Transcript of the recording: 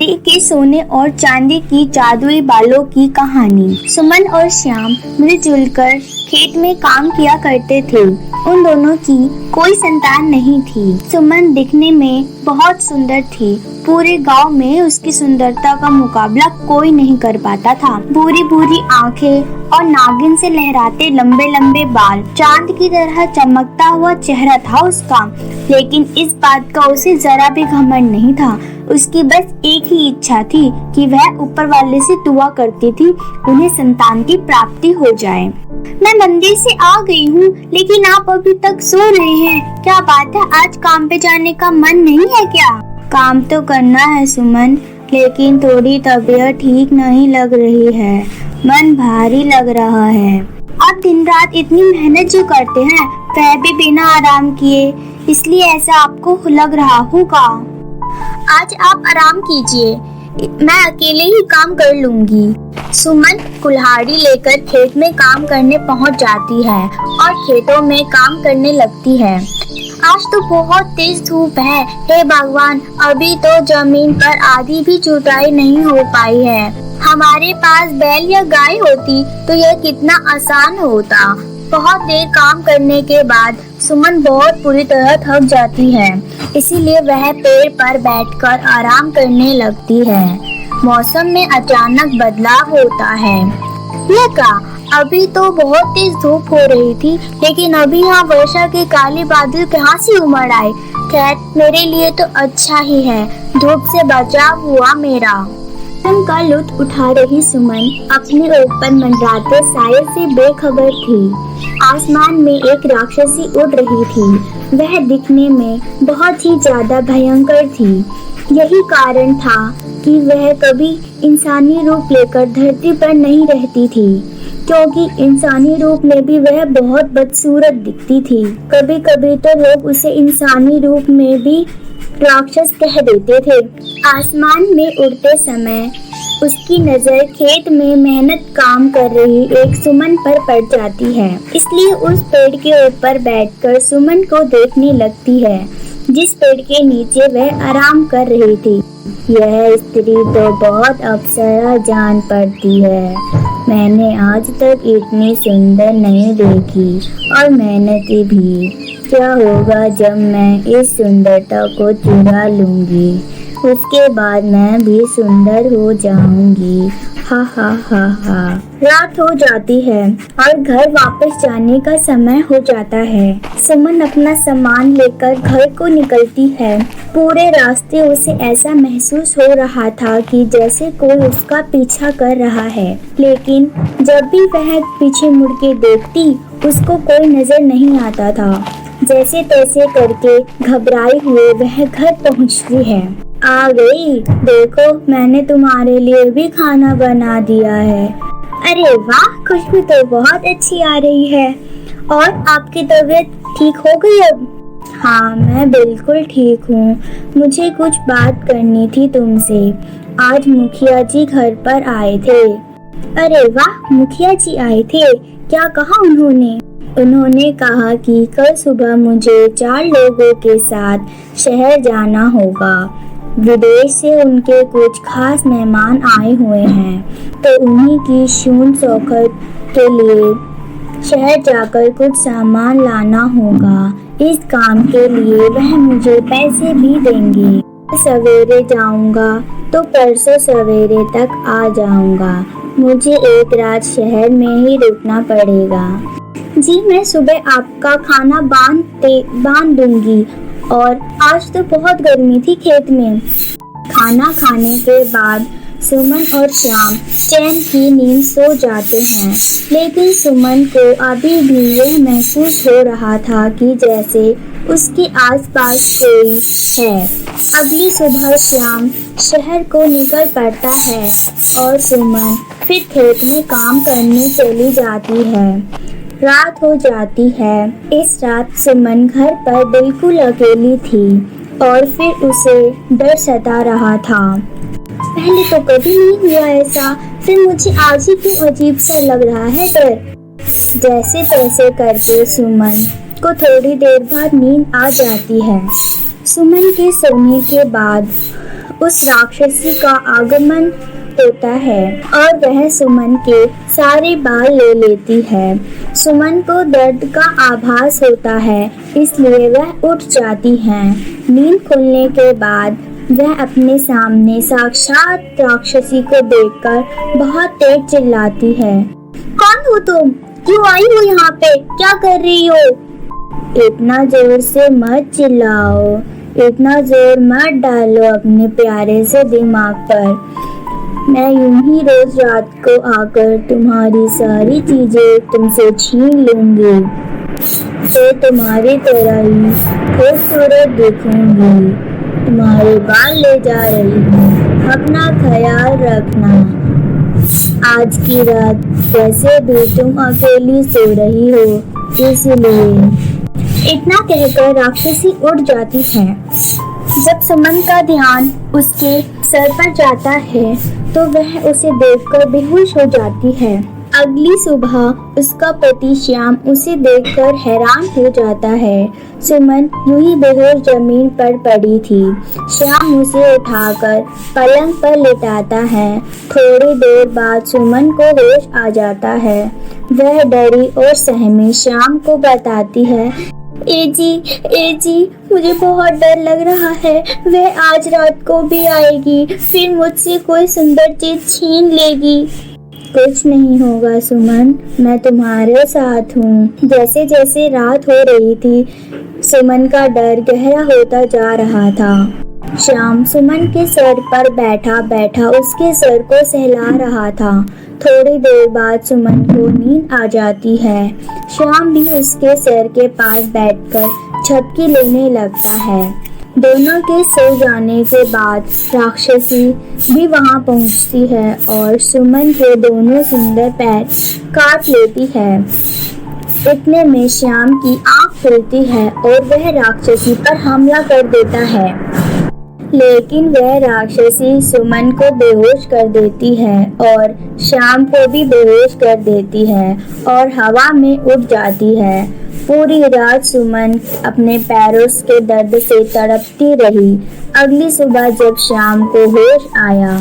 मिट्टी के सोने और चांदी की जादुई बालों की कहानी। सुमन और श्याम मिलजुल कर खेत में काम किया करते थे। उन दोनों की कोई संतान नहीं थी। सुमन दिखने में बहुत सुंदर थी। पूरे गांव में उसकी सुंदरता का मुकाबला कोई नहीं कर पाता था। भूरी भूरी आंखें और नागिन से लहराते लंबे लंबे बाल, चांद की तरह चमकता हुआ चेहरा था उसका। लेकिन इस बात का उसे जरा भी घमंड नहीं था। उसकी बस एक ही इच्छा थी कि वह ऊपर वाले से दुआ करती थी उन्हें संतान की प्राप्ति हो जाए। मैं मंदिर से आ गई हूँ, लेकिन आप अभी तक सो रहे हैं। क्या बात है, आज काम पे जाने का मन नहीं है क्या? काम तो करना है सुमन, लेकिन थोड़ी तबीयत ठीक नहीं लग रही है। मन भारी लग रहा है। आप दिन रात इतनी मेहनत जो करते हैं, वह भी बिना आराम किए, इसलिए ऐसा आपको लग रहा होगा। आज आप आराम कीजिए, मैं अकेले ही काम कर लूंगी। सुमन कुल्हाड़ी लेकर खेत में काम करने पहुंच जाती है और खेतों में काम करने लगती है। आज तो बहुत तेज धूप है। हे भगवान, अभी तो जमीन पर आधी भी जुताई नहीं हो पाई है। हमारे पास बैल या गाय होती तो यह कितना आसान होता। बहुत देर काम करने के बाद सुमन बहुत बुरी तरह थक जाती है, इसीलिए वह पेड़ पर बैठकर आराम करने लगती है। मौसम में अचानक बदलाव होता है। लगा अभी तो बहुत तेज धूप हो रही थी, लेकिन अभी यहाँ वर्षा के काले बादल कहाँ से उमड़ आए। खैर, मेरे लिए तो अच्छा ही है, धूप से बचाव हुआ मेरा। मौसम का लुत्फ उठा रही सुमन अपने ऊपर मंडराते साये से बेखबर थी। आसमान में एक राक्षसी उड़ रही थी। वह दिखने में बहुत ही ज्यादा भयंकर थी। यही कारण था कि वह कभी इंसानी रूप लेकर धरती पर नहीं रहती थी, क्योंकि इंसानी रूप में भी वह बहुत बदसूरत दिखती थी। कभी कभी तो लोग उसे इंसानी रूप में भी राक्षस कह देते थे। आसमान में उड़ते समय उसकी नजर खेत में मेहनत काम कर रही एक सुमन पर पड़ जाती है, इसलिए उस पेड़ के ऊपर बैठकर सुमन को देखने लगती है, जिस पेड़ के नीचे वह आराम कर रही थी। यह स्त्री तो बहुत अप्सरा जान पड़ती है। मैंने आज तक इतनी सुंदर नहीं देखी और मेहनती भी। क्या होगा जब मैं इस सुंदरता को चुरा लूंगी, उसके बाद मैं भी सुंदर हो जाऊंगी। हा हा हा हा। रात हो जाती है और घर वापस जाने का समय हो जाता है। सुमन अपना सामान लेकर घर को निकलती है। पूरे रास्ते उसे ऐसा महसूस हो रहा था कि जैसे कोई उसका पीछा कर रहा है, लेकिन जब भी वह पीछे मुड़ के देखती, उसको कोई नजर नहीं आता था। जैसे तैसे करके घबराए हुए वह घर पहुंचती है। आ गई, देखो मैंने तुम्हारे लिए भी खाना बना दिया है। अरे वाह, खुशबू तो बहुत अच्छी आ रही है। और आपकी तबीयत ठीक हो गई अब? हाँ, मैं बिल्कुल ठीक हूँ। मुझे कुछ बात करनी थी तुमसे। आज मुखिया जी घर पर आए थे। अरे वाह, मुखिया जी आए थे, क्या कहा उन्होंने? उन्होंने कहा कि कल सुबह मुझे 4 लोगों के साथ शहर जाना होगा। विदेश से उनके कुछ खास मेहमान आए हुए हैं, तो उन्हीं की शून शौकत के लिए शहर जाकर कुछ सामान लाना होगा। इस काम के लिए वह मुझे पैसे भी देंगे। सवेरे जाऊंगा तो परसों सवेरे तक आ जाऊंगा। मुझे एक रात शहर में ही रुकना पड़ेगा। जी, मैं सुबह आपका खाना बांध दूंगी। और आज तो बहुत गर्मी थी खेत में। खाना खाने के बाद सुमन और श्याम चैन की नींद सो जाते हैं, लेकिन सुमन को अभी भी यह महसूस हो रहा था कि जैसे उसके आसपास कोई है। अगली सुबह श्याम शहर को निकल पड़ता है और सुमन फिर खेत में काम करने चली जाती है। रात हो जाती है। इस रात सुमन घर पर बिल्कुल अकेली थी और फिर उसे डर सता रहा था। पहले तो कभी नहीं हुआ ऐसा, फिर मुझे आज ही क्यों अजीब सा लग रहा है डर। जैसे तैसे करके सुमन को थोड़ी देर बाद नींद आ जाती है। सुमन के सोने के बाद उस राक्षसी का आगमन होता है और वह सुमन के सारे बाल ले लेती है। सुमन को दर्द का आभास होता है, इसलिए वह उठ जाती है। नींद खुलने के बाद वह अपने सामने साक्षात राक्षसी को देखकर बहुत तेज चिल्लाती है। कौन हो तुम? क्यों आई हो यहाँ पे? क्या कर रही हो? इतना जोर से मत चिल्लाओ, इतना जोर मत डालो अपने प्यारे से दिमाग पर। मैं यूं ही रोज रात को आकर तुम्हारी सारी चीजें तुमसे छीन लूंगी, तो तुम्हारी तरह ही खूबसूरत दिखूंगी। तुम्हारे बाल ले जा रही हूँ, अपना ख्याल रखना। आज की रात वैसे भी तुम अकेली सो रही हो, इसलिए। इतना कहकर राक्षसी उड़ जाती है। जब सुमन का ध्यान उसके सर पर जाता है तो वह उसे देखकर बेहोश हो जाती है। अगली सुबह उसका पति श्याम उसे देखकर हैरान हो जाता है। सुमन यूं ही बेहोश जमीन पर पड़ी थी। श्याम उसे उठाकर पलंग पर लेटाता है। थोड़ी देर बाद सुमन को होश आ जाता है। वह डरी और सहमी श्याम को बताती है, ए जी, मुझे बहुत डर लग रहा है। वह आज रात को भी आएगी, फिर मुझसे कोई सुंदर चीज छीन लेगी। कुछ नहीं होगा सुमन, मैं तुम्हारे साथ हूँ। जैसे जैसे रात हो रही थी, सुमन का डर गहरा होता जा रहा था। श्याम सुमन के सर पर बैठा बैठा उसके सर को सहला रहा था। थोड़ी देर बाद सुमन को नींद आ जाती है। श्याम भी उसके सर के पास बैठकर झपकी लेने लगता है। दोनों के सो जाने के बाद राक्षसी भी वहां पहुंचती है और सुमन के दोनों सुंदर पैर काट लेती है। इतने में श्याम की आंख खुलती है और वह राक्षसी पर हमला कर देता है, लेकिन वह राक्षसी सुमन को बेहोश कर देती है और श्याम को भी बेहोश कर देती है और हवा में उड़ जाती है। पूरी रात सुमन अपने पैरों के दर्द से तड़पती रही। अगली सुबह जब श्याम को होश आया